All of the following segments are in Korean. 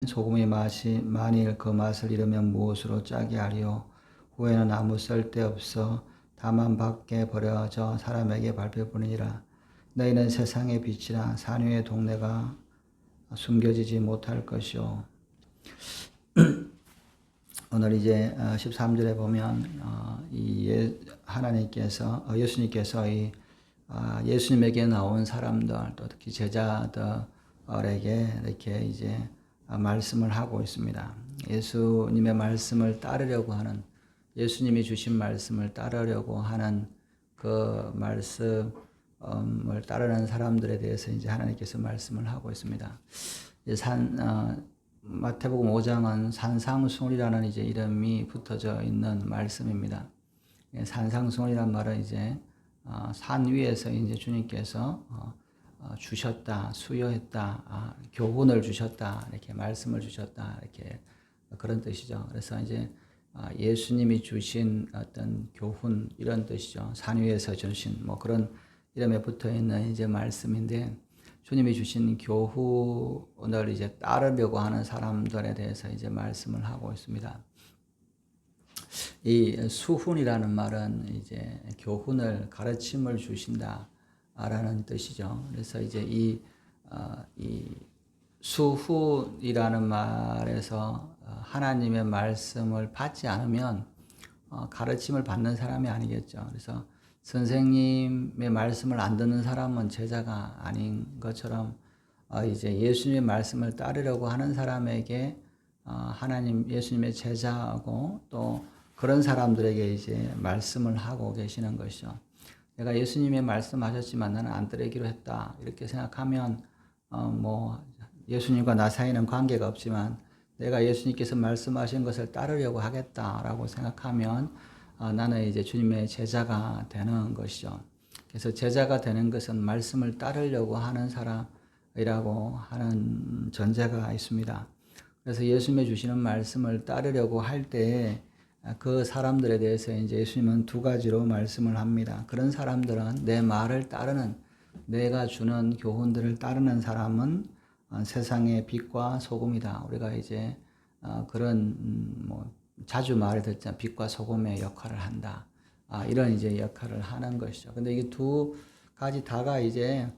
소금의 맛이 만일 그 맛을 잃으면 무엇으로 짜게 하리요. 후에는 아무 쓸데없어 다만 밖에 버려져 사람에게 밟힐 뿐이니라. 너희는 세상의 빛이라. 산 위의 동네가 숨겨지지 못할 것이요. 오늘 이제 13절에 보면 하나님께서 예수님께서 예수님에게 나온 사람들, 또 특히 제자들에게 이렇게 이제 말씀을 하고 있습니다. 예수님의 말씀을 따르려고 하는, 예수님이 주신 말씀을 따르려고 하는 그 말씀을 따르는 사람들에 대해서 이제 하나님께서 말씀을 하고 있습니다. 마태복음 5장은 산상수훈이라는 이제 이름이 붙어져 있는 말씀입니다. 산상수훈이란 말은 이제 산 위에서 이제 주님께서 주셨다, 수여했다, 교훈을 주셨다, 이렇게 말씀을 주셨다, 이렇게 그런 뜻이죠. 그래서 이제 예수님이 주신 어떤 교훈 이런 뜻이죠. 산 위에서 주신 뭐 그런 이름에 붙어 있는 이제 말씀인데, 주님이 주신 교훈을 이제 따르려고 하는 사람들에 대해서 이제 말씀을 하고 있습니다. 이 수훈이라는 말은 이제 교훈을, 가르침을 주신다라는 뜻이죠. 그래서 이제 이 수훈이라는 말에서 하나님의 말씀을 받지 않으면 가르침을 받는 사람이 아니겠죠. 그래서 선생님의 말씀을 안 듣는 사람은 제자가 아닌 것처럼 이제 예수님의 말씀을 따르려고 하는 사람에게 예수님의 제자하고 또 그런 사람들에게 이제 말씀을 하고 계시는 것이죠. 내가 예수님의 말씀하셨지만 나는 안 따르기로 했다, 이렇게 생각하면 뭐 예수님과 나 사이는 관계가 없지만 내가 예수님께서 말씀하신 것을 따르려고 하겠다라고 생각하면 나는 이제 주님의 제자가 되는 것이죠. 그래서 제자가 되는 것은 말씀을 따르려고 하는 사람이라고 하는 전제가 있습니다. 그래서 예수님이 주시는 말씀을 따르려고 할 때 그 사람들에 대해서 이제 예수님은 두 가지로 말씀을 합니다. 그런 사람들은 내 말을 따르는, 내가 주는 교훈들을 따르는 사람은 세상의 빛과 소금이다. 우리가 이제 그런 뭐 자주 말을 듣잖아요. 빛과 소금의 역할을 한다. 이런 이제 역할을 하는 것이죠. 근데 이게 두 가지 다가 이제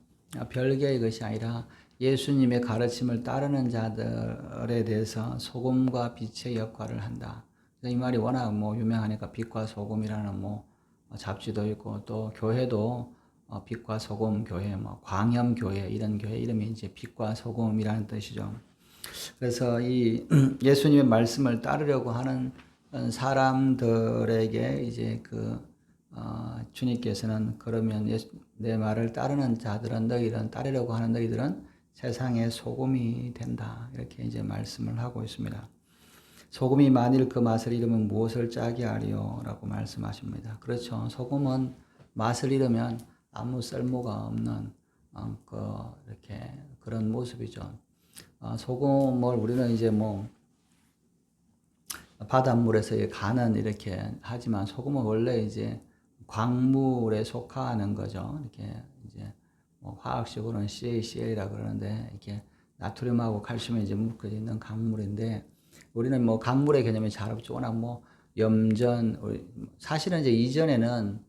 별개의 것이 아니라 예수님의 가르침을 따르는 자들에 대해서 소금과 빛의 역할을 한다. 이 말이 워낙 뭐 유명하니까 빛과 소금이라는 뭐 잡지도 있고, 또 교회도 빛과 소금 교회, 뭐 광염 교회, 이런 교회 이름이 이제 빛과 소금이라는 뜻이죠. 그래서 이 예수님의 말씀을 따르려고 하는 사람들에게 이제 주님께서는 그러면 내 말을 따르는 자들은, 너희들은 따르려고 하는 너희들은 세상의 소금이 된다, 이렇게 이제 말씀을 하고 있습니다. 소금이 만일 그 맛을 잃으면 무엇을 짜게 하리요? 라고 말씀하십니다. 그렇죠. 소금은 맛을 잃으면 아무 쓸모가 없는 이렇게 그런 모습이죠. 소금을 우리는 이제 뭐 바닷물에서 간은 이렇게 하지만 소금은 원래 이제 광물에 속하는 거죠. 이렇게 이제 뭐 화학식으로는 CaCl이라고 그러는데, 이렇게 나트륨하고 칼슘이 이제 묶여 있는 강물인데, 우리는 뭐 강물의 개념이 잘 없죠. 워낙 뭐 염전, 사실은 이제 이전에는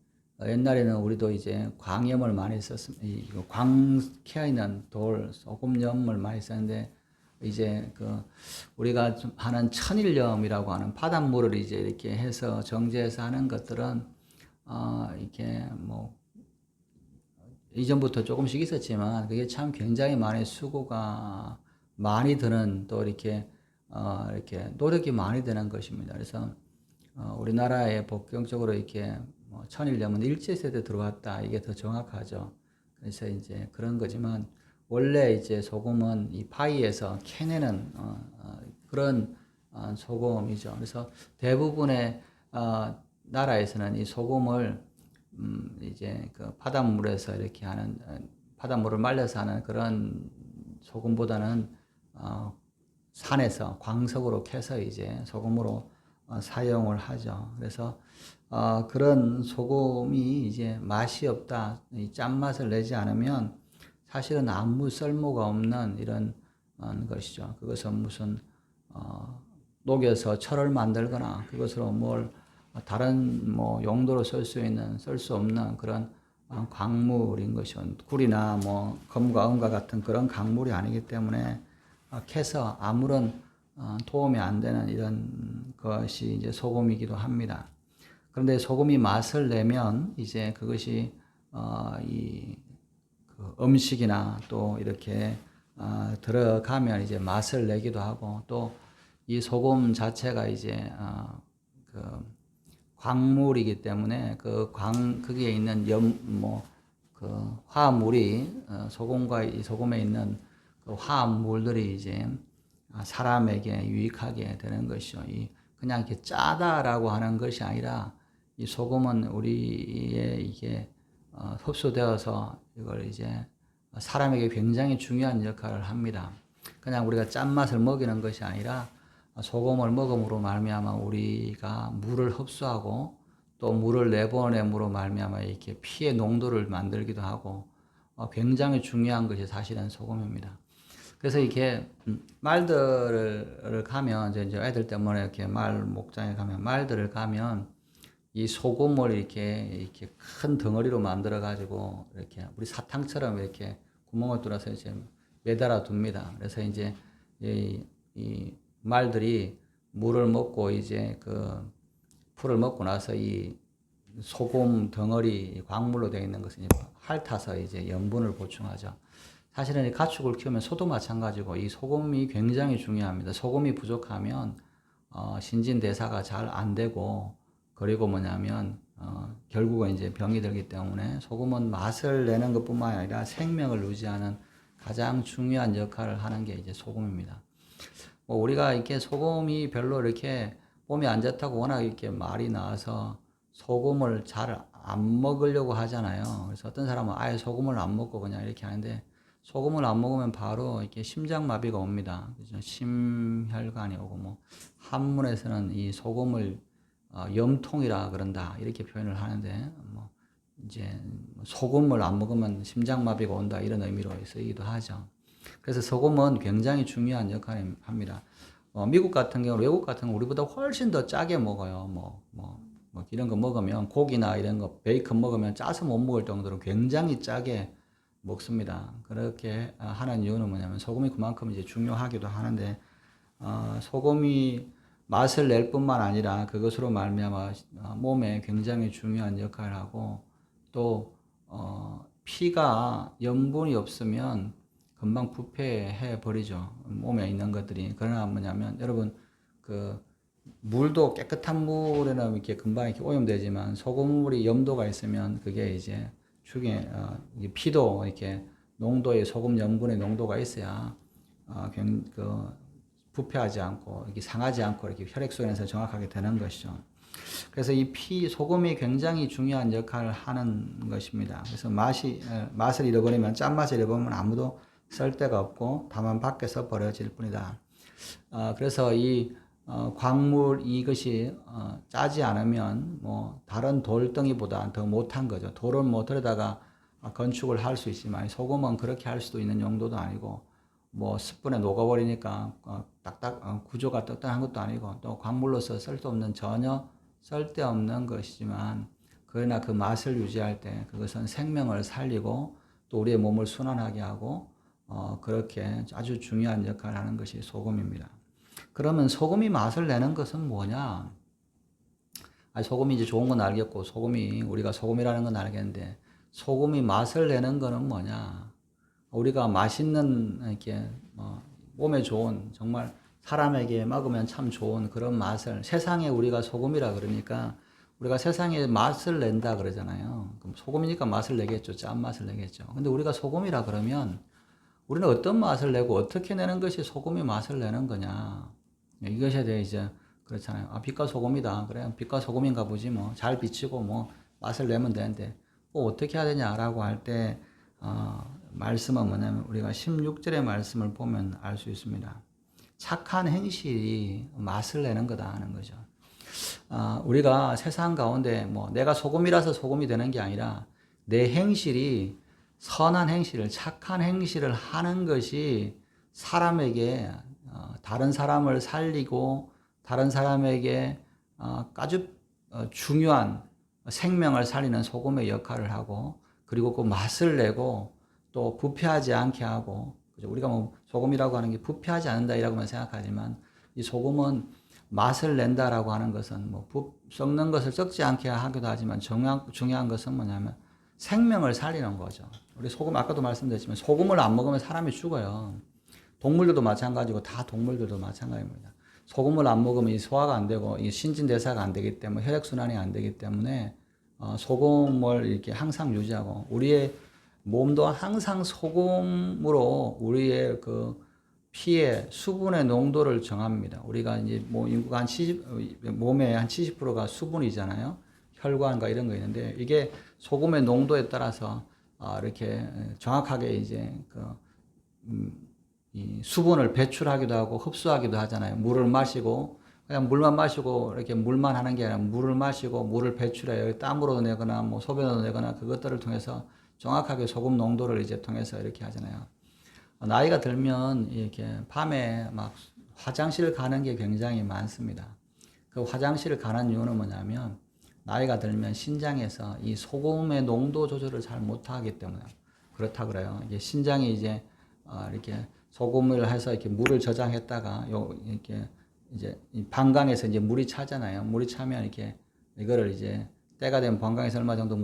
옛날에는 우리도 이제 광염을 많이 썼습니다. 광캐 있는 돌, 소금염을 많이 썼는데, 이제 우리가 좀 하는 천일염이라고 하는 바닷물을 이제 이렇게 해서 정제해서 하는 것들은 이렇게 뭐 이전부터 조금씩 있었지만 그게 참 굉장히 많이 수고가 많이 드는, 또 이렇게 노력이 많이 드는 것입니다. 그래서 우리나라에 복경적으로 이렇게 뭐 천일염은 일제세대 들어왔다, 이게 더 정확하죠. 그래서 이제 그런 거지만 원래 이제 소금은 이 바위에서 캐내는 그런 소금이죠. 그래서 대부분의 나라에서는 이 소금을 이제 바닷물에서 이렇게 하는, 바닷물을 말려서 하는 그런 소금보다는 산에서 광석으로 캐서 이제 소금으로 사용을 하죠. 그래서 그런 소금이 이제 맛이 없다, 이 짠맛을 내지 않으면 사실은 아무 쓸모가 없는 이런 것이죠. 그것은 무슨 녹여서 철을 만들거나 그것으로 뭘 다른 뭐 용도로 쓸 수 없는 그런 광물인 것이죠. 구리나 뭐 금과 은과 같은 그런 광물이 아니기 때문에 캐서 아무런 도움이 안 되는 이런 것이 이제 소금이기도 합니다. 그런데 소금이 맛을 내면 이제 그것이 그 음식이나 또 이렇게 들어가면 이제 맛을 내기도 하고, 또 이 소금 자체가 이제 그 광물이기 때문에 거기에 있는 그 화합물이 소금과 이 소금에 있는 그 화합물들이 이제 사람에게 유익하게 되는 것이죠. 그냥 이렇게 짜다라고 하는 것이 아니라 이 소금은 우리의 이게 흡수되어서 이걸 이제 사람에게 굉장히 중요한 역할을 합니다. 그냥 우리가 짠맛을 먹이는 것이 아니라 소금을 먹음으로 말미암아 우리가 물을 흡수하고 또 물을 내보냄으로 말미암아 이렇게 피의 농도를 만들기도 하고 굉장히 중요한 것이 사실은 소금입니다. 그래서 이렇게 말들을 가면 이제 애들 때문에 이렇게 말 목장에 가면 말들을 가면 이 소금을 이렇게 큰 덩어리로 만들어 가지고 이렇게 우리 사탕처럼 이렇게 구멍을 뚫어서 이제 매달아 둡니다. 그래서 이제 이 말들이 물을 먹고 이제 그 풀을 먹고 나서 이 소금 덩어리 광물로 되어 있는 것을 핥아서 이제 염분을 보충하죠. 사실은 이 가축을 키우면 소도 마찬가지고 이 소금이 굉장히 중요합니다. 소금이 부족하면 신진대사가 잘 안 되고, 그리고 뭐냐면 결국은 이제 병이 들기 때문에 소금은 맛을 내는 것뿐만 아니라 생명을 유지하는 가장 중요한 역할을 하는 게 이제 소금입니다. 뭐 우리가 이렇게 소금이 별로 이렇게 몸에 안 좋다고 워낙 이렇게 말이 나와서 소금을 잘 안 먹으려고 하잖아요. 그래서 어떤 사람은 아예 소금을 안 먹고 그냥 이렇게 하는데, 소금을 안 먹으면 바로 이렇게 심장마비가 옵니다. 그죠? 심혈관이 오고, 뭐 한문에서는 이 소금을 염통이라 그런다 이렇게 표현을 하는데, 뭐 이제 소금을 안 먹으면 심장마비가 온다 이런 의미로 쓰이기도 하죠. 그래서 소금은 굉장히 중요한 역할을 합니다. 미국 같은 경우, 외국 같은 경우 우리보다 훨씬 더 짜게 먹어요. 뭐 이런 거 먹으면, 고기나 이런 거 베이컨 먹으면 짜서 못 먹을 정도로 굉장히 짜게 먹습니다. 그렇게 하는 이유는 뭐냐면 소금이 그만큼 이제 중요하기도 하는데, 소금이 맛을 낼 뿐만 아니라 그것으로 말미암아 몸에 굉장히 중요한 역할을 하고, 또 피가 염분이 없으면 금방 부패해 버리죠. 몸에 있는 것들이. 그러나 뭐냐면 여러분, 그 물도 깨끗한 물에는 이렇게 금방 이렇게 오염되지만 소금물이 염도가 있으면 그게 이제 축에 피도 이렇게 농도의 소금 염분의 농도가 있어야 부패하지 않고 이렇게 상하지 않고 이렇게 혈액순환에서 정확하게 되는 것이죠. 그래서 이 소금이 굉장히 중요한 역할을 하는 것입니다. 그래서 맛을 잃어버리면, 짠맛을 잃어버리면 아무도 쓸 데가 없고 다만 밖에서 버려질 뿐이다. 그래서 이 광물 이것이 짜지 않으면 뭐 다른 돌덩이보다 더 못한 거죠. 돌은 뭐 들여다가 건축을 할 수 있지만 소금은 그렇게 할 수도 있는 용도도 아니고, 뭐 습분에 녹아버리니까 구조가 딱딱한 것도 아니고, 또 광물로서 전혀 쓸데없는 것이지만, 그러나 그 맛을 유지할 때 그것은 생명을 살리고 또 우리의 몸을 순환하게 하고 그렇게 아주 중요한 역할을 하는 것이 소금입니다. 그러면 소금이 맛을 내는 것은 뭐냐? 소금이 이제 좋은 건 알겠고, 우리가 소금이라는 건 알겠는데, 소금이 맛을 내는 거는 뭐냐? 우리가 맛있는, 이렇게, 몸에 좋은, 정말 사람에게 먹으면 참 좋은 그런 맛을, 세상에 우리가 소금이라 그러니까, 우리가 세상에 맛을 낸다 그러잖아요. 그럼 소금이니까 맛을 내겠죠. 짠맛을 내겠죠. 근데 우리가 소금이라 그러면, 우리는 어떤 맛을 내고 어떻게 내는 것이 소금이 맛을 내는 거냐? 이것에 대해 이제 그렇잖아요. 빛과 소금이다. 그래, 빛과 소금인가 보지 뭐. 잘 비치고 뭐 맛을 내면 되는데 어떻게 해야 되냐라고 할 때 말씀은 뭐냐면 우리가 16절의 말씀을 보면 알 수 있습니다. 착한 행실이 맛을 내는 거다 하는 거죠. 우리가 세상 가운데 뭐 내가 소금이라서 소금이 되는 게 아니라 내 행실이 선한 행실을, 착한 행실을 하는 것이 사람에게 다른 사람을 살리고 다른 사람에게 아주 중요한 생명을 살리는 소금의 역할을 하고, 그리고 그 맛을 내고 또 부패하지 않게 하고, 우리가 뭐 소금이라고 하는 게 부패하지 않는다라고만 생각하지만, 이 소금은 맛을 낸다라고 하는 것은 뭐 썩는 것을 썩지 않게 하기도 하지만, 중요한 것은 뭐냐면 생명을 살리는 거죠. 우리 소금, 아까도 말씀드렸지만 소금을 안 먹으면 사람이 죽어요. 동물들도 마찬가지고 다 동물들도 마찬가지입니다. 소금을 안 먹으면 이 소화가 안 되고 이 신진대사가 안 되기 때문에, 혈액순환이 안 되기 때문에 소금을 이렇게 항상 유지하고, 우리의 몸도 항상 소금으로 우리의 그 피의 수분의 농도를 정합니다. 우리가 이제 뭐 인구가 한 70, 몸의 한 70%가 수분이잖아요. 혈관과 이런 거 있는데, 이게 소금의 농도에 따라서 이렇게 정확하게 이제 이 수분을 배출하기도 하고 흡수하기도 하잖아요. 물을 마시고 그냥 물만 마시고 이렇게 물만 하는 게 아니라, 물을 마시고 물을 배출해요. 땀으로 내거나 뭐 소변으로 내거나 그것들을 통해서 정확하게 소금 농도를 이제 통해서 이렇게 하잖아요. 나이가 들면 이렇게 밤에 막 화장실 가는 게 굉장히 많습니다. 그 화장실을 가는 이유는 뭐냐면, 나이가 들면 신장에서 이 소금의 농도 조절을 잘 못하기 때문에 그렇다 그래요. 이게 신장이 이제 이렇게 소금을 해서 이렇게 물을 저장했다가 이렇게 이제 방광에서 이제 물이 차잖아요. 물이 차면 이렇게 이거를 이제 때가 되면 방광에서 얼마 정도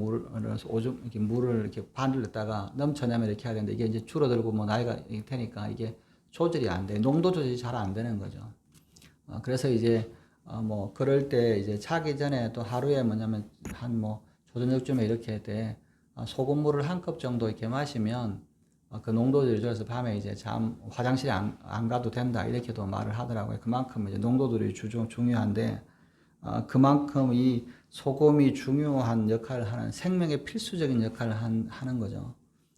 오줌 이렇게 물을 이렇게 반을 넣다가 넘쳐나면 이렇게 해야 되는데, 이게 이제 줄어들고 뭐 나이가 되니까 이게 조절이 안 돼. 농도 조절이 잘 안 되는 거죠. 그래서 이제 뭐 그럴 때 이제 자기 전에 또 하루에 뭐냐면 한 뭐 조저녁쯤에 이렇게 돼 소금물을 한 컵 정도 이렇게 마시면 그 농도들이 줄어서 밤에 이제 화장실에 안 가도 된다, 이렇게도 말을 하더라고요. 그만큼 이제 농도들이 중요한데, 그만큼 이 소금이 중요한 역할을 하는, 생명의 필수적인 역할을 하는 거죠.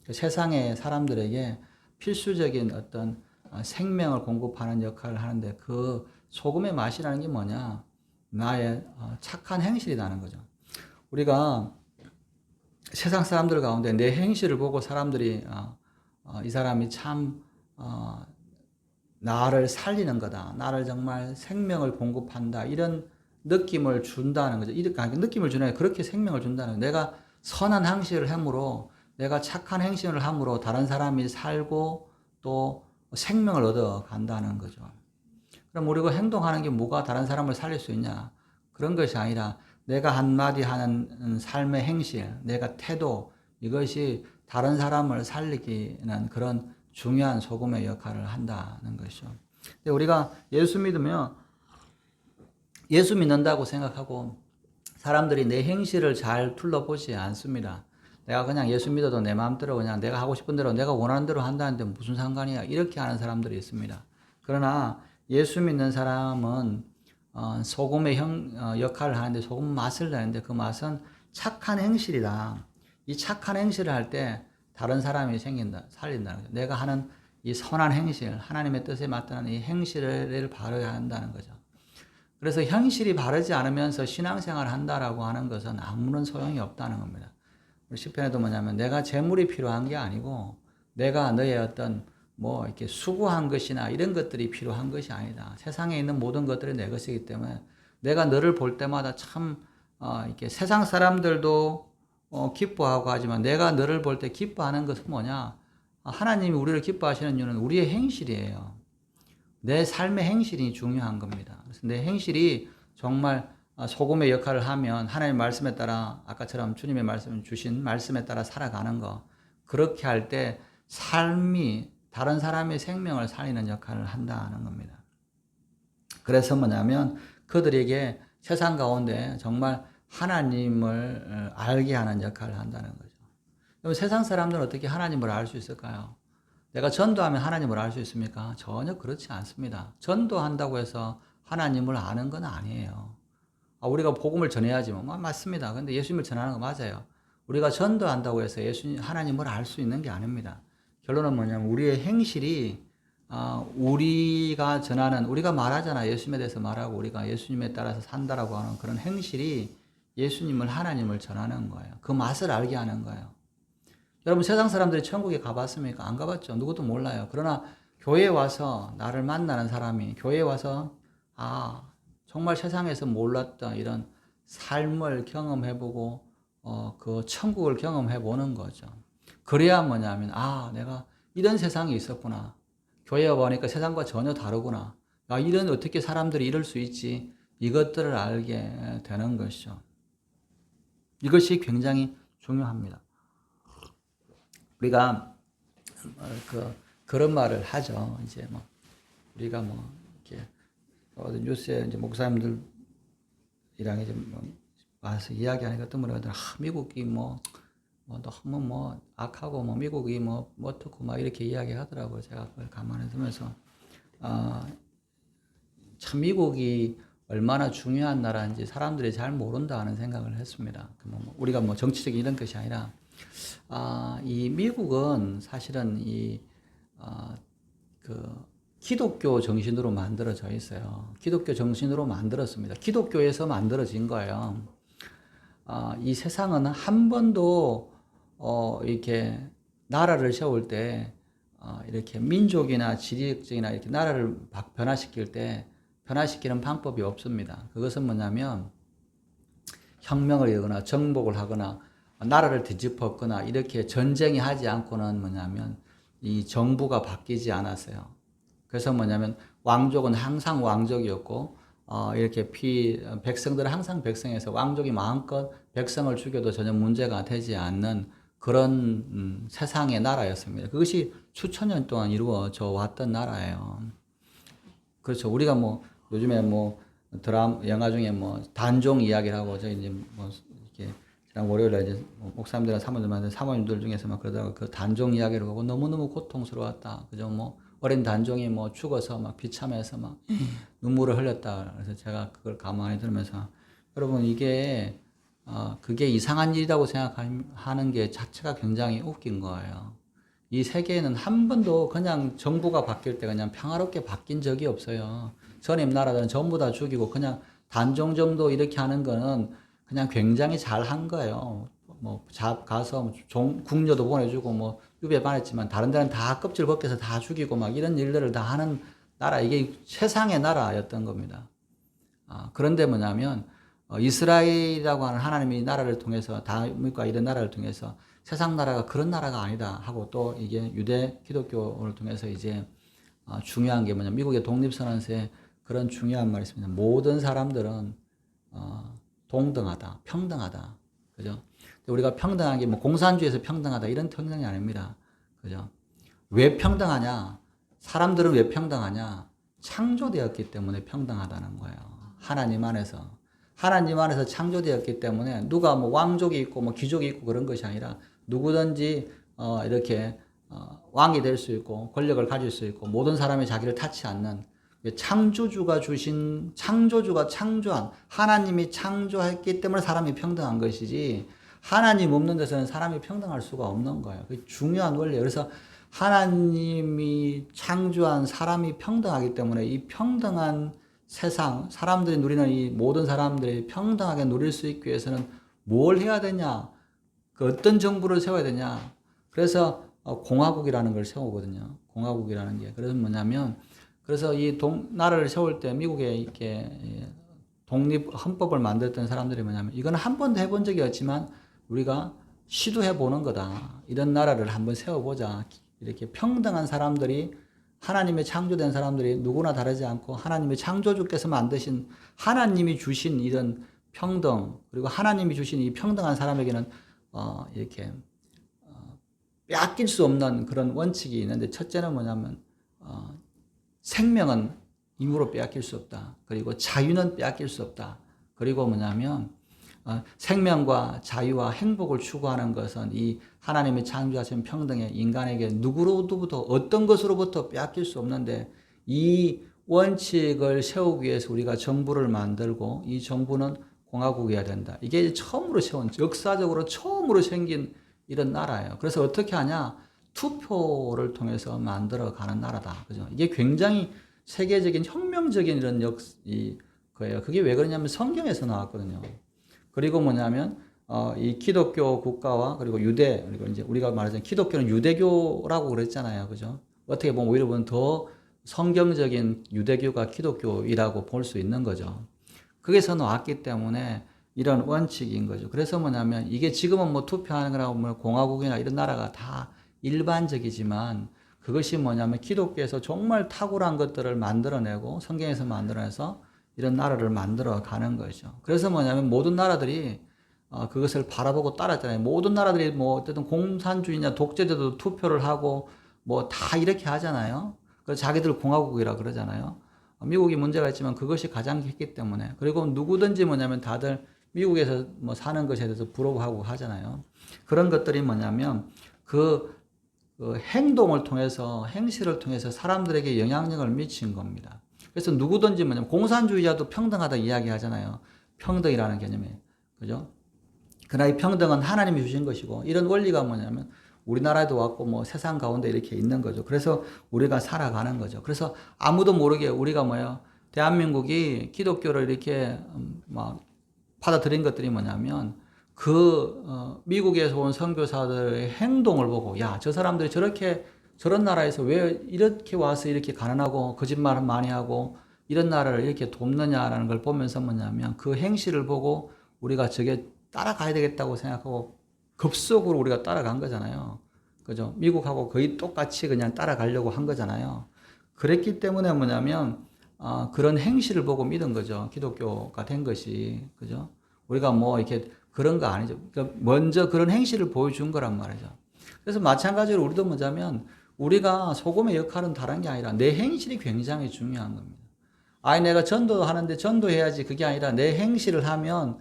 세상의 사람들에게 필수적인 어떤 생명을 공급하는 역할을 하는데, 그 소금의 맛이라는 게 뭐냐? 나의 착한 행실이라는 거죠. 우리가 세상 사람들 가운데 내 행실을 보고 사람들이 이 사람이 참 나를 살리는 거다, 나를 정말 생명을 공급한다, 이런 느낌을 준다는 거죠. 이렇게 느낌을 주는 게 그렇게 생명을 준다는 거죠. 내가 선한 행실을 함으로, 내가 착한 행실을 함으로 다른 사람이 살고 또 생명을 얻어 간다는 거죠. 그럼 우리가 행동하는 게 뭐가 다른 사람을 살릴 수 있냐? 그런 것이 아니라 내가 한마디 하는 삶의 행실, 내가 태도, 이것이 다른 사람을 살리기는 그런 중요한 소금의 역할을 한다는 것이죠. 근데 우리가 예수 믿으면, 예수 믿는다고 생각하고 사람들이 내 행실을 잘 둘러보지 않습니다. 내가 그냥 예수 믿어도 내 마음대로 그냥 내가 하고 싶은 대로 내가 원하는 대로 한다는데 무슨 상관이야, 이렇게 하는 사람들이 있습니다. 그러나 예수 믿는 사람은 소금의 역할을 하는데, 소금 맛을 내는데, 그 맛은 착한 행실이다. 이 착한 행실을 할 때 다른 사람이 살린다는 거죠. 내가 하는 이 선한 행실, 하나님의 뜻에 맞다는 이 행실을 바르게 한다는 거죠. 그래서 현실이 바르지 않으면서 신앙생활을 한다라고 하는 것은 아무런 소용이 없다는 겁니다. 우리 시편에도 뭐냐면, 내가 재물이 필요한 게 아니고 내가 너의 어떤 뭐 이렇게 수고한 것이나 이런 것들이 필요한 것이 아니다. 세상에 있는 모든 것들이 내 것이기 때문에 내가 너를 볼 때마다 참 이렇게 세상 사람들도 기뻐하고 하지만, 내가 너를 볼 때 기뻐하는 것은 뭐냐? 하나님이 우리를 기뻐하시는 이유는 우리의 행실이에요. 내 삶의 행실이 중요한 겁니다. 그래서 내 행실이 정말 소금의 역할을 하면, 하나님의 말씀에 따라, 아까처럼 주님의 주신 말씀에 따라 살아가는 거, 그렇게 할 때 삶이 다른 사람의 생명을 살리는 역할을 한다는 겁니다. 그래서 뭐냐면, 그들에게 세상 가운데 정말 하나님을 알게 하는 역할을 한다는 거죠. 그럼 세상 사람들은 어떻게 하나님을 알 수 있을까요? 내가 전도하면 하나님을 알 수 있습니까? 전혀 그렇지 않습니다. 전도한다고 해서 하나님을 아는 건 아니에요. 우리가 복음을 전해야지 뭐 맞습니다. 근데 예수님을 전하는 거 맞아요. 우리가 전도한다고 해서 하나님을 알 수 있는 게 아닙니다. 결론은 뭐냐면, 우리의 행실이 우리가 전하는, 우리가 말하잖아, 예수님에 대해서 말하고 우리가 예수님에 따라서 산다라고 하는 그런 행실이 예수님을, 하나님을 전하는 거예요. 그 맛을 알게 하는 거예요. 여러분, 세상 사람들이 천국에 가봤습니까? 안 가봤죠. 누구도 몰라요. 그러나 교회에 와서 나를 만나는 사람이 교회에 와서 정말 세상에서 몰랐던 이런 삶을 경험해보고 그 천국을 경험해보는 거죠. 그래야 뭐냐면 내가 이런 세상이 있었구나. 교회에 와보니까 세상과 전혀 다르구나. 이런 어떻게 사람들이 이럴 수 있지. 이것들을 알게 되는 것이죠. 이것이 굉장히 중요합니다. 우리가 그런 말을 하죠. 이제 우리가 이렇게 뉴스에 이제 목사님들이랑 이제 와서 이야기하니까 어떤 분이 미국이 너무 악하고 미국이 어떻고 이렇게 이야기하더라고요. 제가 그걸 가만히 두면서 참 미국이 얼마나 중요한 나라인지 사람들이 잘 모른다 하는 생각을 했습니다. 우리가 정치적인 이런 것이 아니라 이 미국은 사실은 기독교 정신으로 만들어져 있어요. 기독교 정신으로 만들었습니다. 기독교에서 만들어진 거예요. 이 세상은 한 번도 이렇게 나라를 세울 때 이렇게 민족이나 지리적이나 이렇게 나라를 변화시킬 때 변화시키는 방법이 없습니다. 그것은 뭐냐면 혁명을 이루거나 정복을 하거나 나라를 뒤집었거나 이렇게 전쟁이 하지 않고는 뭐냐면 이 정부가 바뀌지 않았어요. 그래서 뭐냐면 왕족은 항상 왕족이었고 이렇게 백성들은 항상 백성에서 왕족이 마음껏 백성을 죽여도 전혀 문제가 되지 않는 그런 세상의 나라였습니다. 그것이 수천 년 동안 이루어져 왔던 나라예요. 그렇죠. 우리가 요즘에 드라마 영화 중에 단종 이야기를 하고 저희 이제 이렇게 지난 월요일에 이제 목사님들이나 사모님들 중에서 그러다가 그 단종 이야기를 보고 너무너무 고통스러웠다. 그죠? 어린 단종이 죽어서 비참해서 눈물을 흘렸다. 그래서 제가 그걸 가만히 들으면서 여러분 이게 그게 이상한 일이라고 생각하는 게 자체가 굉장히 웃긴 거예요. 이 세계에는 한 번도 그냥 정부가 바뀔 때 그냥 평화롭게 바뀐 적이 없어요. 전임 나라들은 전부 다 죽이고 그냥 단종 정도 이렇게 하는 거는 그냥 굉장히 잘한 거예요. 가서 궁녀도 보내주고 유배 반했지만 다른 데는 다 껍질 벗겨서 다 죽이고 이런 일들을 다 하는 나라, 이게 세상의 나라였던 겁니다. 그런데 뭐냐면 이스라엘이라고 하는 하나님이 나라를 통해서 다윗과 이런 나라를 통해서 세상 나라가 그런 나라가 아니다 하고 또 이게 유대 기독교를 통해서 이제 중요한 게 뭐냐면 미국의 독립선언서에 그런 중요한 말이 있습니다. 모든 사람들은 동등하다, 평등하다. 그죠? 우리가 평등한 게 공산주의에서 평등하다 이런 평등이 아닙니다. 그죠? 왜 평등하냐? 사람들은 왜 평등하냐? 창조되었기 때문에 평등하다는 거예요. 하나님 안에서. 하나님 안에서 창조되었기 때문에 누가 왕족이 있고 귀족이 있고 그런 것이 아니라 누구든지 이렇게 왕이 될 수 있고 권력을 가질 수 있고 모든 사람이 자기를 탓치 않는 창조주가 창조한 하나님이 창조했기 때문에 사람이 평등한 것이지 하나님 없는 데서는 사람이 평등할 수가 없는 거예요. 그게 중요한 원리예요. 그래서 하나님이 창조한 사람이 평등하기 때문에 이 평등한 세상, 사람들이 누리는 이 모든 사람들이 평등하게 누릴 수 있기 위해서는 뭘 해야 되냐? 어떤 정부를 세워야 되냐? 그래서 공화국이라는 걸 세우거든요. 공화국이라는 게. 그래서 뭐냐면 그래서 이 나라를 세울 때 미국에 이렇게 독립 헌법을 만들었던 사람들이 뭐냐면 이거는 한 번도 해본 적이 없지만 우리가 시도해 보는 거다. 이런 나라를 한번 세워보자. 이렇게 평등한 사람들이 하나님의 창조된 사람들이 누구나 다르지 않고 하나님의 창조주께서 만드신 하나님이 주신 이런 평등 그리고 하나님이 주신 이 평등한 사람에게는 이렇게 빼앗길 수 없는 그런 원칙이 있는데 첫째는 뭐냐면 생명은 임으로 빼앗길 수 없다. 그리고 자유는 빼앗길 수 없다. 그리고 뭐냐면 생명과 자유와 행복을 추구하는 것은 이 하나님의 창조하신 평등에 인간에게 누구로부터 어떤 것으로부터 빼앗길 수 없는데 이 원칙을 세우기 위해서 우리가 정부를 만들고 이 정부는 공화국이어야 된다. 이게 처음으로 세운 역사적으로 처음으로 생긴 이런 나라예요. 그래서 어떻게 하냐? 투표를 통해서 만들어가는 나라다. 그죠? 이게 굉장히 세계적인 혁명적인 이런 거예요. 그게 왜 그러냐면 성경에서 나왔거든요. 그리고 뭐냐면 이 기독교 국가와 그리고 유대 그리고 이제 우리가 말하자면 기독교는 유대교라고 그랬잖아요, 그죠? 어떻게 보면 오히려 보면 더 성경적인 유대교가 기독교이라고 볼 수 있는 거죠. 거기서 나왔기 때문에 이런 원칙인 거죠. 그래서 뭐냐면 이게 지금은 뭐 투표하는 거라고 뭐 공화국이나 이런 나라가 다 일반적이지만 그것이 뭐냐면 기독교에서 정말 탁월한 것들을 만들어내고 성경에서 만들어내서 이런 나라를 만들어 가는 거죠. 그래서 뭐냐면 모든 나라들이 그것을 바라보고 따랐잖아요. 모든 나라들이 뭐 어쨌든 공산주의냐 독재자도 투표를 하고 뭐 다 이렇게 하잖아요. 그래서 자기들 공화국이라 그러잖아요. 미국이 문제가 있지만 그것이 가장 했기 때문에. 그리고 누구든지 뭐냐면 다들 미국에서 뭐 사는 것에 대해서 부러워하고 하잖아요. 그런 것들이 뭐냐면 그 행동을 통해서 행실을 통해서 사람들에게 영향력을 미친 겁니다. 그래서 누구든지 뭐냐면 공산주의자도 평등하다 이야기하잖아요. 평등이라는 개념이에요. 그죠? 그러나 이 평등은 하나님이 주신 것이고 이런 원리가 뭐냐면 우리나라에도 왔고 뭐 세상 가운데 이렇게 있는 거죠. 그래서 우리가 살아가는 거죠. 그래서 아무도 모르게 우리가 뭐예요? 대한민국이 기독교를 이렇게 막 받아들인 것들이 뭐냐면 미국에서 온 선교사들의 행동을 보고 야, 저 사람들이 저렇게 저런 나라에서 왜 이렇게 와서 이렇게 가난하고 거짓말을 많이 하고 이런 나라를 이렇게 돕느냐라는 걸 보면서 뭐냐면 그 행실을 보고 우리가 저게 따라가야 되겠다고 생각하고 급속으로 우리가 따라간 거잖아요. 그죠? 미국하고 거의 똑같이 그냥 따라가려고 한 거잖아요. 그랬기 때문에 뭐냐면 그런 행실을 보고 믿은 거죠. 기독교가 된 것이. 그죠? 우리가 뭐 이렇게 그런 거 아니죠. 그러니까 먼저 그런 행실을 보여준 거란 말이죠. 그래서 마찬가지로 우리도 뭐냐면 우리가 소금의 역할은 다른 게 아니라 내 행실이 굉장히 중요한 겁니다. 아니 내가 전도하는데 전도해야지 그게 아니라 내 행실을 하면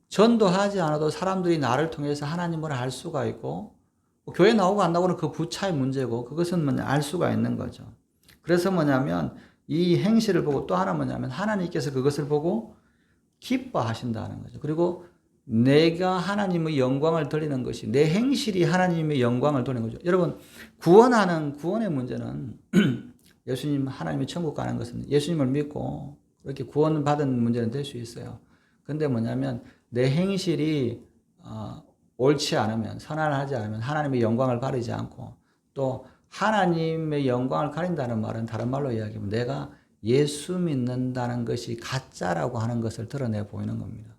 전도하지 않아도 사람들이 나를 통해서 하나님을 알 수가 있고 교회 나오고 안 나오고는 그 부차의 문제고 그것은 뭐냐 알 수가 있는 거죠. 그래서 뭐냐면 이 행실을 보고 또 하나 뭐냐면 하나님께서 그것을 보고 기뻐하신다는 거죠. 그리고 내가 하나님의 영광을 돌리는 것이 내 행실이 하나님의 영광을 돌리는 거죠. 여러분 구원의 문제는 예수님 하나님의 천국 가는 것은 예수님을 믿고 이렇게 구원받은 문제는 될 수 있어요. 근데 뭐냐면 내 행실이 옳지 않으면 선한하지 않으면 하나님의 영광을 가리지 않고 또 하나님의 영광을 가린다는 말은 다른 말로 이야기하면 내가 예수 믿는다는 것이 가짜라고 하는 것을 드러내 보이는 겁니다.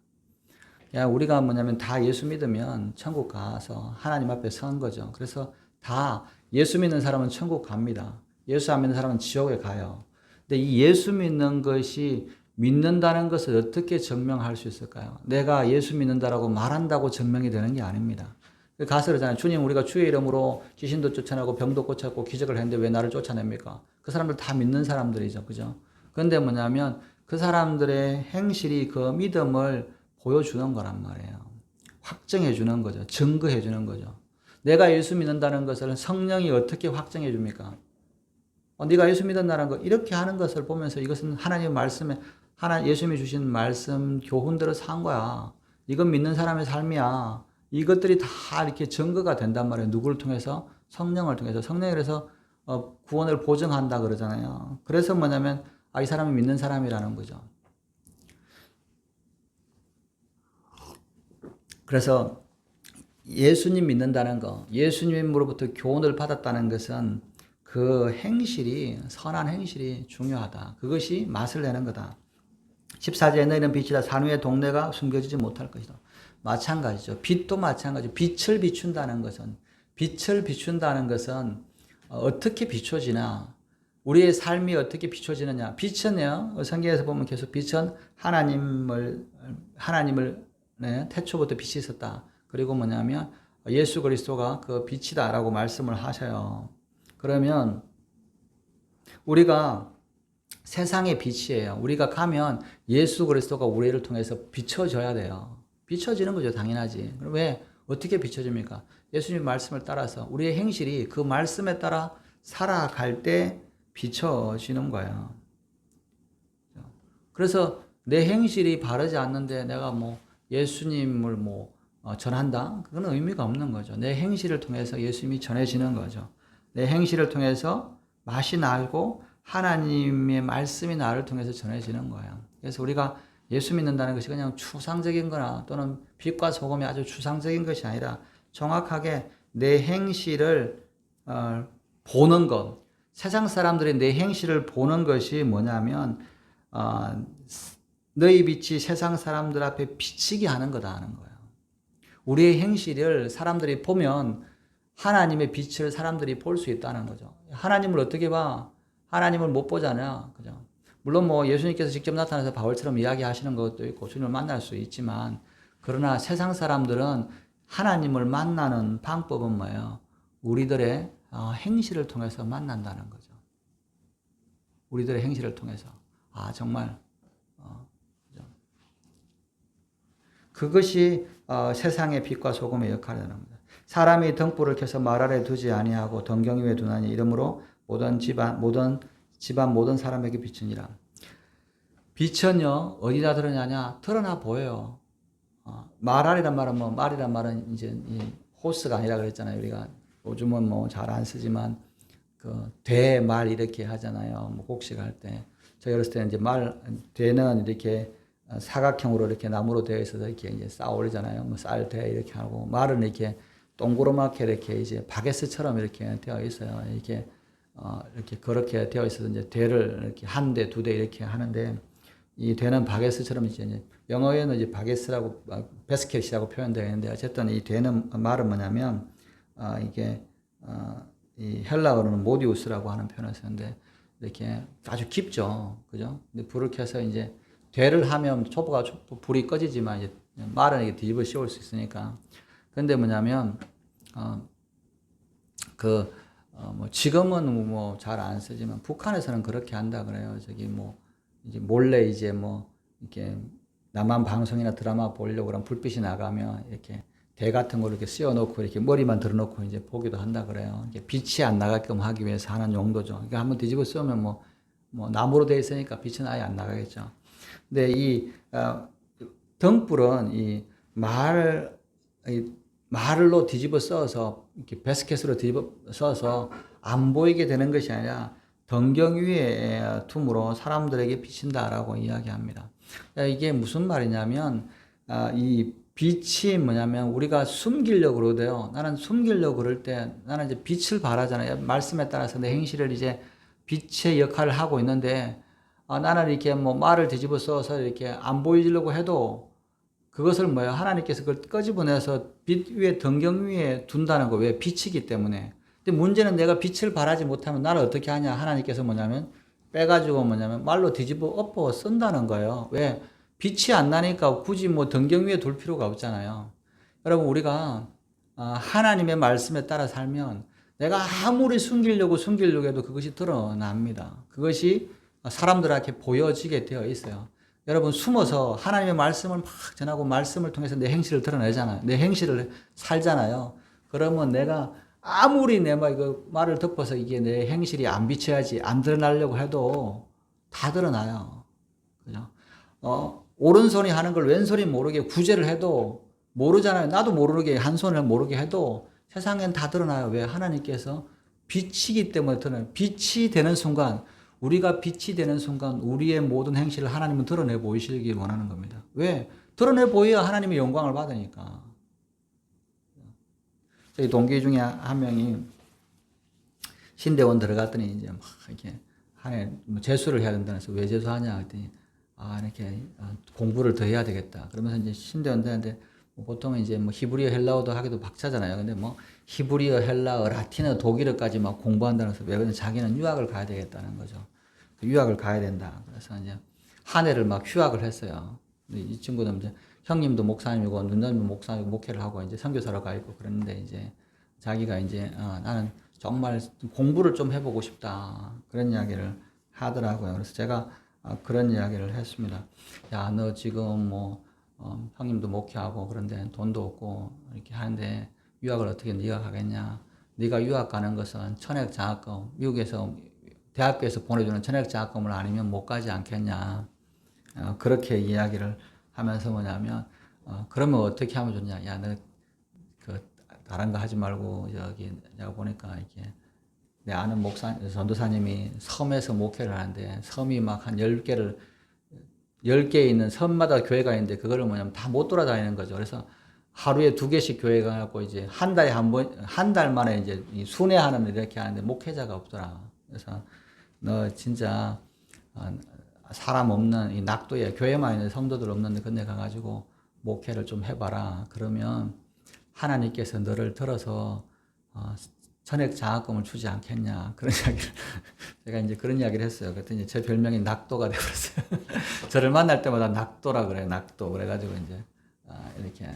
우리가 뭐냐면 다 예수 믿으면 천국 가서 하나님 앞에 선 거죠. 그래서 다 예수 믿는 사람은 천국 갑니다. 예수 안 믿는 사람은 지옥에 가요. 근데 이 예수 믿는 것이 믿는다는 것을 어떻게 증명할 수 있을까요? 내가 예수 믿는다라고 말한다고 증명이 되는 게 아닙니다. 가서 그러잖아요. 주님, 우리가 주의 이름으로 귀신도 쫓아내고 병도 고쳤고 기적을 했는데 왜 나를 쫓아냅니까? 그 사람들 다 믿는 사람들이죠. 그죠? 그런데 뭐냐면 그 사람들의 행실이 그 믿음을 보여주는 거란 말이에요. 확정해 주는 거죠. 증거해 주는 거죠. 내가 예수 믿는다는 것을 성령이 어떻게 확정해 줍니까? 네가 예수 믿는다는 거 이렇게 하는 것을 보면서 이것은 하나님의 말씀에 예수님이 주신 말씀 교훈대로 산 거야. 이건 믿는 사람의 삶이야. 이것들이 다 이렇게 증거가 된단 말이에요. 누구를 통해서? 성령을 통해서. 성령이 그래서 구원을 보증한다 그러잖아요. 그래서 뭐냐면 이 사람이 믿는 사람이라는 거죠. 그래서 예수님 믿는다는 거, 예수님으로부터 교훈을 받았다는 것은 그 행실이 선한 행실이 중요하다. 그것이 맛을 내는 거다. 14절에 너희는 빛이다. 산 위의 동네가 숨겨지지 못할 것이다. 마찬가지죠. 빛도 마찬가지죠. 빛을 비춘다는 것은 어떻게 비춰지나 우리의 삶이 어떻게 비춰지느냐. 빛은요. 성경에서 보면 계속 빛은 하나님을 태초부터 빛이 있었다. 그리고 뭐냐면 예수 그리스도가 그 빛이다라고 말씀을 하셔요. 그러면 우리가 세상의 빛이에요. 우리가 가면 예수 그리스도가 우리를 통해서 비춰져야 돼요. 비춰지는 거죠. 당연하지. 그럼 왜? 어떻게 비춰집니까? 예수님 말씀을 따라서 우리의 행실이 그 말씀에 따라 살아갈 때 비춰지는 거예요. 그래서 내 행실이 바르지 않는데 내가 뭐 예수님을 전한다? 그건 의미가 없는 거죠. 내 행실을 통해서 예수님이 전해지는 거죠. 내 행실을 통해서 맛이 나고 하나님의 말씀이 나를 통해서 전해지는 거예요. 그래서 우리가 예수 믿는다는 것이 그냥 추상적인 거나 또는 빛과 소금이 아주 추상적인 것이 아니라 정확하게 내 행실을 보는 것, 세상 사람들이 내 행실을 보는 것이 뭐냐면 너희 빛이 세상 사람들 앞에 비치게 하는 거다 하는 거예요. 우리의 행실을 사람들이 보면 하나님의 빛을 사람들이 볼 수 있다는 거죠. 하나님을 어떻게 봐? 하나님을 못 보잖아요. 그죠? 물론 뭐 예수님께서 직접 나타나서 바울처럼 이야기하시는 것도 있고 주님을 만날 수 있지만 그러나 세상 사람들은 하나님을 만나는 방법은 뭐예요? 우리들의 행실을 통해서 만난다는 거죠. 우리들의 행실을 통해서. 정말 그것이 세상의 빛과 소금의 역할이라는 겁니다. 사람이 등불을 켜서 말 아래 두지 아니하고 덩경 위에 두나니 이러므로 모든 사람에게 비추니라. 빛은요 어디다 드러나냐? 드러나 보여요. 말 아래란 말은 뭐 말이란 말은 이제 이 호스가 아니라 그랬잖아요. 우리가 요즘은 뭐 잘 안 쓰지만 그 대 말 이렇게 하잖아요. 뭐 곡식할 때. 저희 어렸을 때는 이제 대는 이렇게 사각형으로 이렇게 나무로 되어 있어서 이렇게 이제 쌓아 올리잖아요. 뭐 쌀 대 이렇게 하고 말은 이렇게 동그랗게 이렇게 이제 바게스처럼 이렇게 되어 있어요. 이렇게 그렇게 되어 있어서 이제 대를 이렇게 한 대, 두 대 이렇게 하는데 이 대는 바게스처럼 이제 영어에는 이제 바게스라고 베스켓이라고 표현되어 있는데 어쨌든 이 대는 말은 뭐냐면 이게 이 헬라어로는 모디우스라고 하는 표현을 쓰는데 이렇게 아주 깊죠. 그죠? 근데 불을 켜서 이제 대를 하면 불이 꺼지지만 이제 말은 이게 뒤집어 씌울 수 있으니까. 근데 뭐냐면 뭐 지금은 뭐 잘 안 쓰지만 북한에서는 그렇게 한다 그래요. 저기 뭐 이제 몰래 이제 뭐 이렇게 남한 방송이나 드라마 보려고 그러면 불빛이 나가면 이렇게 대 같은 걸 이렇게 씌워놓고 이렇게 머리만 들어놓고 이제 보기도 한다 그래요. 이게 빛이 안 나가게끔 하기 위해서 하는 용도죠. 그러니까 한번 뒤집어 씌우면 뭐 나무로 되어 있으니까 빛은 아예 안 나가겠죠. 근데 이 등불은 이 말로 뒤집어 써서 이렇게 베스켓으로 뒤집어 써서 안 보이게 되는 것이 아니라 덩경 위에 둠으로 사람들에게 비친다라고 이야기합니다. 이게 무슨 말이냐면 이 빛이 뭐냐면 우리가 숨기려고 그러대요. 나는 숨기려고 그럴 때 나는 이제 빛을 발하잖아요. 말씀에 따라서 내 행실을 이제 빛의 역할을 하고 있는데 나는 이렇게 뭐 말을 뒤집어 써서 이렇게 안 보이려고 해도 그것을 뭐예요? 하나님께서 그걸 끄집어내서 빛 위에 덩경 위에 둔다는 거. 왜? 빛이기 때문에. 근데 문제는 내가 빛을 발하지 못하면 나를 어떻게 하냐? 하나님께서 뭐냐면 빼가지고 뭐냐면 말로 뒤집어 엎어 쓴다는 거예요. 왜? 빛이 안 나니까 굳이 뭐 덩경 위에 둘 필요가 없잖아요. 여러분 우리가 하나님의 말씀에 따라 살면 내가 아무리 숨기려고 해도 그것이 드러납니다. 그것이 사람들에게 보여지게 되어 있어요. 여러분 숨어서 하나님의 말씀을 막 전하고 말씀을 통해서 내 행실을 드러내잖아요. 내 행실을 살잖아요. 그러면 내가 아무리 내 말을 덮어서 이게 내 행실이 안 비쳐야지 안 드러나려고 해도 다 드러나요. 그죠? 오른손이 하는 걸 왼손이 모르게 구제를 해도 모르잖아요. 나도 모르게 한 손을 모르게 해도 세상엔 다 드러나요. 왜? 하나님께서 빛이기 때문에 드러나요. 빛이 되는 순간 우리가 빛이 되는 순간 우리의 모든 행실을 하나님은 드러내 보이시길 원하는 겁니다. 왜? 드러내 보여야 하나님의 영광을 받으니까. 저희 동기 중에 한 명이 신대원 들어갔더니 이제 막 이렇게 한해 뭐 재수를 해야 된다고 해서 왜 재수하냐 했더니 이렇게 공부를 더 해야 되겠다. 그러면서 이제 신대원 되는데 보통은 이제 뭐 히브리어 헬라어도 하기도 박차잖아요. 근데 뭐 히브리어, 헬라어, 라틴어, 독일어까지 막 공부한다는 해서 왜 그러냐 자기는 유학을 가야 되겠다는 거죠. 유학을 가야 된다. 그래서 이제 한 해를 막 휴학을 했어요. 근데 이 친구는 이제 형님도 목사님이고 누나님도 목사님이고 목회를 하고 이제 선교사로 가 있고 그랬는데 이제 자기가 이제 나는 정말 공부를 좀 해보고 싶다. 그런 이야기를 하더라고요. 그래서 제가 그런 이야기를 했습니다. 야, 너 지금 뭐 형님도 목회하고 그런데 돈도 없고 이렇게 하는데 유학을 어떻게 네가 가겠냐? 네가 유학 가는 것은 천액 장학금, 미국에서 대학교에서 보내주는 천액 장학금을 아니면 못 가지 않겠냐? 그렇게 이야기를 하면서 뭐냐면 그러면 어떻게 하면 좋냐? 야, 너 다른 거 하지 말고 여기 내가 보니까 이렇게 내 아는 전도사님이 섬에서 목회를 하는데 섬이 막 한 10개 있는 섬마다 교회가 있는데 그거를 뭐냐면 다 못 돌아다니는 거죠. 그래서 하루에 2개씩 교회가 갖고 이제 한 달 만에 이제 순회하는 이렇게 하는데 목회자가 없더라. 그래서 너 진짜 사람 없는 이 낙도에 교회만 있는 성도들 없는데 근데 가가지고 목회를 좀 해봐라. 그러면 하나님께서 너를 들어서 전액 장학금을 주지 않겠냐. 그런 이야기를 제가 이제 그런 이야기를 했어요. 그랬더니 제 별명이 낙도가 되어버렸어요. 저를 만날 때마다 낙도라 그래요. 낙도. 그래가지고 이제 이렇게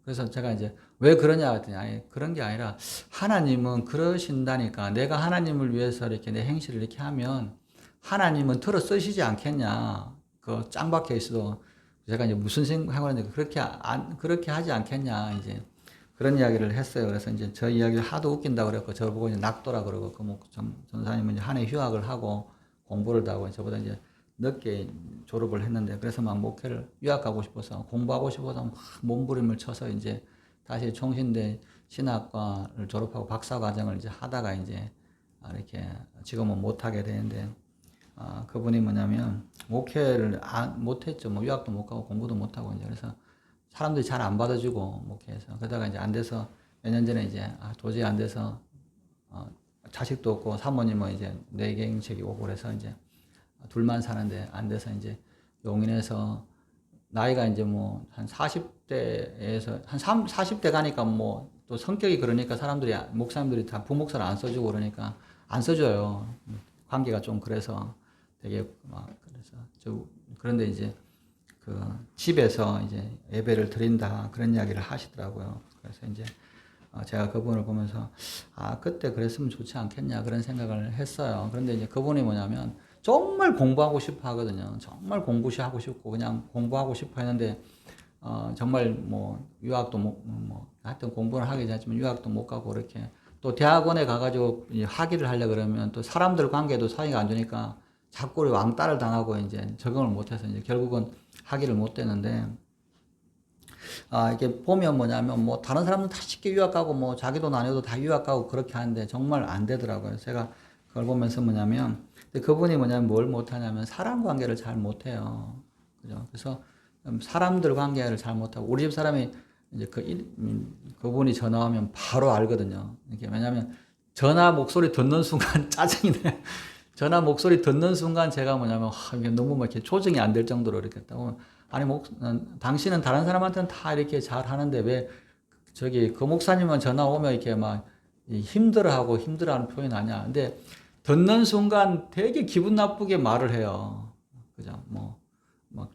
그래서 제가 이제 왜 그러냐 했더니 그런 게 아니라 하나님은 그러신다니까. 내가 하나님을 위해서 이렇게 내 행실을 이렇게 하면 하나님은 들어 쓰시지 않겠냐. 그 짱 박혀 있어도 제가 이제 무슨 생각을 했는데 그렇게 하지 않겠냐. 이제 그런 이야기를 했어요. 그래서 이제 저 이야기를 하도 웃긴다고 그랬고 저를 보고 이제 낙도라 그러고 전사님은 이제 한 해 휴학을 하고 공부를 하고 저보다 이제 늦게 졸업을 했는데 그래서 막 목회를 유학 가고 싶어서 공부하고 싶어서 막 몸부림을 쳐서 이제 다시 총신대 신학과를 졸업하고 박사 과정을 이제 하다가 이제 이렇게 지금은 못 하게 되는데 그분이 뭐냐면 목회를 못했죠. 뭐 유학도 못 가고 공부도 못 하고 이제 그래서 사람들이 잘 안 받아주고 목회해서 그러다가 이제 안 돼서 몇 년 전에 이제 도저히 안 돼서 자식도 없고 사모님은 이제 뇌경색이 오고 그래서 이제 둘만 사는데 안 돼서 이제 용인에서 나이가 이제 뭐 한 40대에서 한 40대 가니까 뭐 또 성격이 그러니까 사람들이 목사님들이 다 부목사를 안 써주고 그러니까 안 써줘요. 관계가 좀 그래서 되게 막 그래서 그런데 이제 그 집에서 이제 예배를 드린다 그런 이야기를 하시더라고요. 그래서 이제 제가 그분을 보면서 그때 그랬으면 좋지 않겠냐 그런 생각을 했어요. 그런데 이제 그분이 뭐냐면 정말 공부하고 싶어 하거든요. 정말 공부하고 싶고 그냥 공부하고 싶어 했는데 정말 뭐 유학도 하여튼 공부를 하긴 했지만 유학도 못 가고 그렇게 또 대학원에 가가지고 학위를 하려 그러면 또 사람들 관계도 사이가 안 좋으니까 자꾸 왕따를 당하고 이제 적응을 못해서 이제 결국은 학위를 못 되는데 이게 보면 뭐냐면 뭐 다른 사람은 다 쉽게 유학 가고 뭐 자기 돈 안 해도 다 유학 가고 그렇게 하는데 정말 안 되더라고요. 제가 그걸 보면서 뭐냐면 그분이 뭐냐면 뭘 못하냐면 사람 관계를 잘 못해요. 그죠? 그래서 사람들 관계를 잘 못하고 우리 집 사람이 이제 그분이 전화 오면 바로 알거든요. 이게 왜냐면 전화 목소리 듣는 순간 짜증이 나요. 전화 목소리 듣는 순간 제가 뭐냐면 이게 너무 막 이렇게 조정이 안 될 정도로 이렇게 했다고. 아니 당신은 다른 사람한테는 다 이렇게 잘 하는데 왜 그 목사님은 전화 오면 이렇게 막 힘들어하는 표현 아니야. 근데 듣는 순간 되게 기분 나쁘게 말을 해요. 그죠? 뭐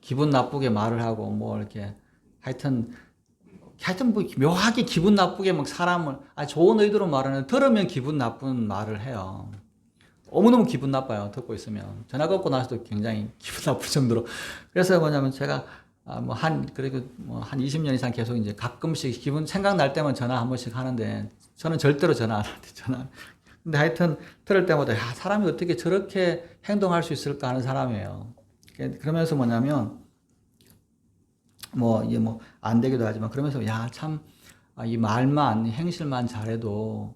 기분 나쁘게 말을 하고 이렇게 하여튼 뭐 묘하게 기분 나쁘게 막 사람을 좋은 의도로 말하는 들으면 기분 나쁜 말을 해요. 너무너무 기분 나빠요. 듣고 있으면. 전화 끊고 나서도 굉장히 기분 나쁠 정도로. 그래서 뭐냐면 제가 그리고 한 20년 이상 계속 이제 가끔씩 생각날 때만 전화 한 번씩 하는데 저는 절대로 전화 안 하는데 근데 하여튼 들을 때마다 사람이 어떻게 저렇게 행동할 수 있을까 하는 사람이에요. 그러면서 뭐냐면 이게 안 되기도 하지만 그러면서 참 이 말만 행실만 잘해도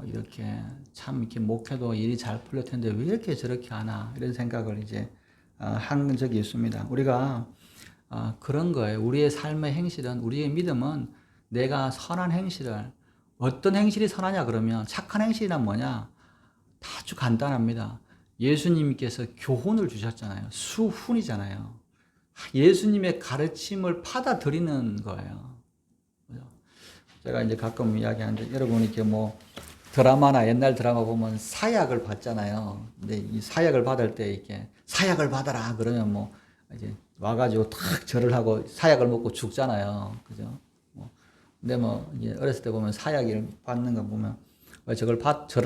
이렇게 참 이렇게 목회도 일이 잘 풀릴 텐데 왜 이렇게 저렇게 하나 이런 생각을 이제 한 적이 있습니다. 우리가 그런 거예요. 우리의 삶의 행실은 우리의 믿음은 내가 선한 행실을 어떤 행실이 선하냐 그러면 착한 행실이란 뭐냐 아주 간단합니다. 예수님께서 교훈을 주셨잖아요. 수훈이잖아요. 예수님의 가르침을 받아들이는 거예요. 제가 이제 가끔 이야기하는데 여러분 이렇게 드라마나 옛날 드라마 보면 사약을 받잖아요. 근데 이 사약을 받을 때 이렇게 사약을 받아라 그러면 이제 와가지고 탁 절을 하고 사약을 먹고 죽잖아요. 그죠? 근데 이제 어렸을 때 보면 사약을 받는 거 보면 왜 절을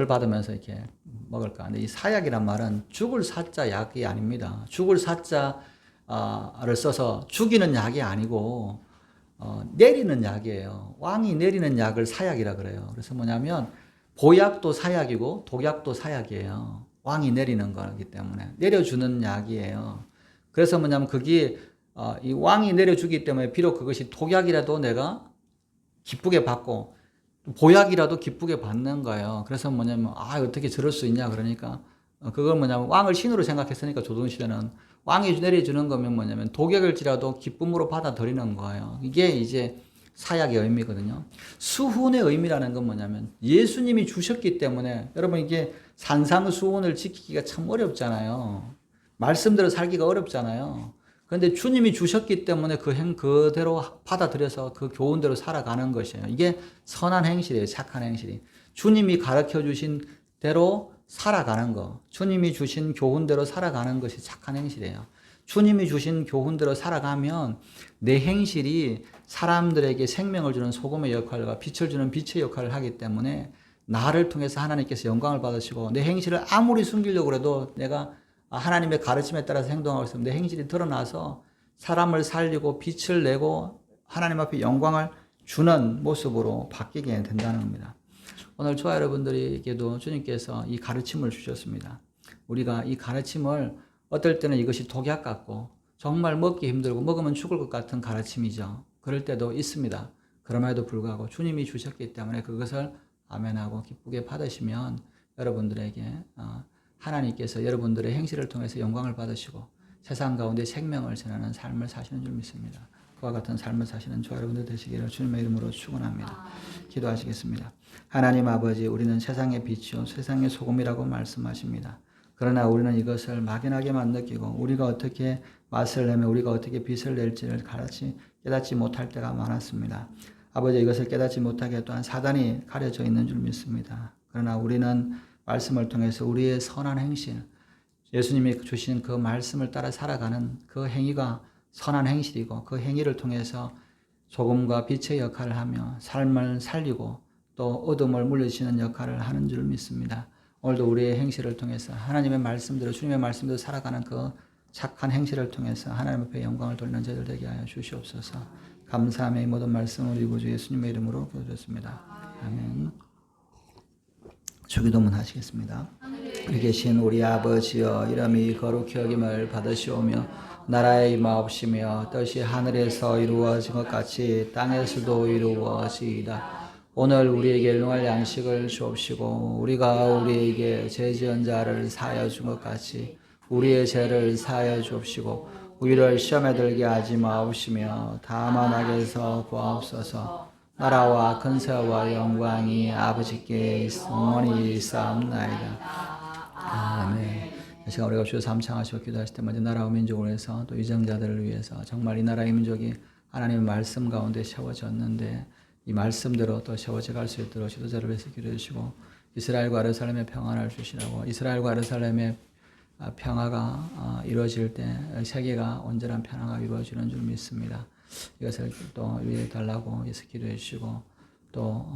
받으면서 이렇게 먹을까? 근데 이 사약이란 말은 죽을 사자 약이 아닙니다. 죽을 사자를 써서 죽이는 약이 아니고 내리는 약이에요. 왕이 내리는 약을 사약이라 그래요. 그래서 뭐냐면 보약도 사약이고 독약도 사약이에요. 왕이 내리는 거기 때문에 내려주는 약이에요. 그래서 뭐냐면 그게 이 왕이 내려주기 때문에 비록 그것이 독약이라도 내가 기쁘게 받고 보약이라도 기쁘게 받는 거예요. 그래서 뭐냐면 어떻게 저럴 수 있냐 그러니까 그걸 뭐냐면 왕을 신으로 생각했으니까 조선시대는 왕이 내려주는 거면 뭐냐면 독약일지라도 기쁨으로 받아들이는 거예요. 이게 이제 사약의 의미거든요. 수훈의 의미라는 건 뭐냐면 예수님이 주셨기 때문에 여러분 이게 산상수훈을 지키기가 참 어렵잖아요. 말씀대로 살기가 어렵잖아요. 그런데 주님이 주셨기 때문에 그 그대로 받아들여서 그 교훈대로 살아가는 것이에요. 이게 선한 행실이에요. 착한 행실이. 주님이 가르쳐 주신 대로 살아가는 거. 주님이 주신 교훈대로 살아가는 것이 착한 행실이에요. 주님이 주신 교훈대로 살아가면 내 행실이 사람들에게 생명을 주는 소금의 역할과 빛을 주는 빛의 역할을 하기 때문에 나를 통해서 하나님께서 영광을 받으시고 내 행실을 아무리 숨기려고 해도 내가 하나님의 가르침에 따라서 행동하고 있으면 내 행실이 드러나서 사람을 살리고 빛을 내고 하나님 앞에 영광을 주는 모습으로 바뀌게 된다는 겁니다. 오늘 저와 여러분들에게도 주님께서 이 가르침을 주셨습니다. 우리가 이 가르침을 어떨 때는 이것이 독약 같고 정말 먹기 힘들고 먹으면 죽을 것 같은 가르침이죠. 그럴 때도 있습니다. 그럼에도 불구하고 주님이 주셨기 때문에 그것을 아멘하고 기쁘게 받으시면 여러분들에게 하나님께서 여러분들의 행실을 통해서 영광을 받으시고 세상 가운데 생명을 전하는 삶을 사시는 줄 믿습니다. 그와 같은 삶을 사시는 저와 여러분들 되시기를 주님의 이름으로 축원합니다. 기도하시겠습니다. 하나님 아버지, 우리는 세상의 빛이요 세상의 소금이라고 말씀하십니다. 그러나 우리는 이것을 막연하게만 느끼고 우리가 어떻게 맛을 내며 우리가 어떻게 빛을 낼지를 깨닫지 못할 때가 많았습니다. 아버지, 이것을 깨닫지 못하게 또한 사단이 가려져 있는 줄 믿습니다. 그러나 우리는 말씀을 통해서 우리의 선한 행실, 예수님이 주신 그 말씀을 따라 살아가는 그 행위가 선한 행실이고 그 행위를 통해서 소금과 빛의 역할을 하며 삶을 살리고 또 어둠을 물리치는 역할을 하는 줄 믿습니다. 오늘도 우리의 행실을 통해서 하나님의 말씀대로 주님의 말씀대로 살아가는 그 착한 행실을 통해서 하나님 앞에 영광을 돌리는 저희들 되게 하여 주시옵소서. 감사함의 이 모든 말씀을 우리 구주 예수님의 이름으로 기도드렸습니다. 아멘. 주기도문 하시겠습니다. 우리 계신 우리 아버지여, 이름이 거룩히 여김을 받으시오며 나라의 임하옵시며 뜻이 하늘에서 이루어진 것 같이 땅에서도 이루어지이다. 오늘 우리에게 일용할 양식을 주옵시고 우리가 우리에게 죄 지은 자를 사하여 준 것 같이 우리의 죄를 사하여 주옵시고 우리를 시험에 들게 하지 마옵시며 다만 악에서 구하옵소서. 나라와 근세와 영광이 아버지께 영원히 있사옵나이다. 아멘. 이 시간 우리가 주여 삼창하시고 기도하실 때 먼저 나라와 민족을 위해서 또 위정자들을 위해서 정말 이 나라의 민족이 하나님의 말씀 가운데 세워졌는데 이 말씀대로 또 세워져 갈 수 있도록 지도자를 위해서 기도해 주시고 이스라엘과 예루살렘의 평안을 주시라고. 이스라엘과 예루살렘의 평화가 이루어질 때 세계가 온전한 평화가 이루어지는 줄 믿습니다. 이것을 또 위해 달라고 해서 기도해 주시고 또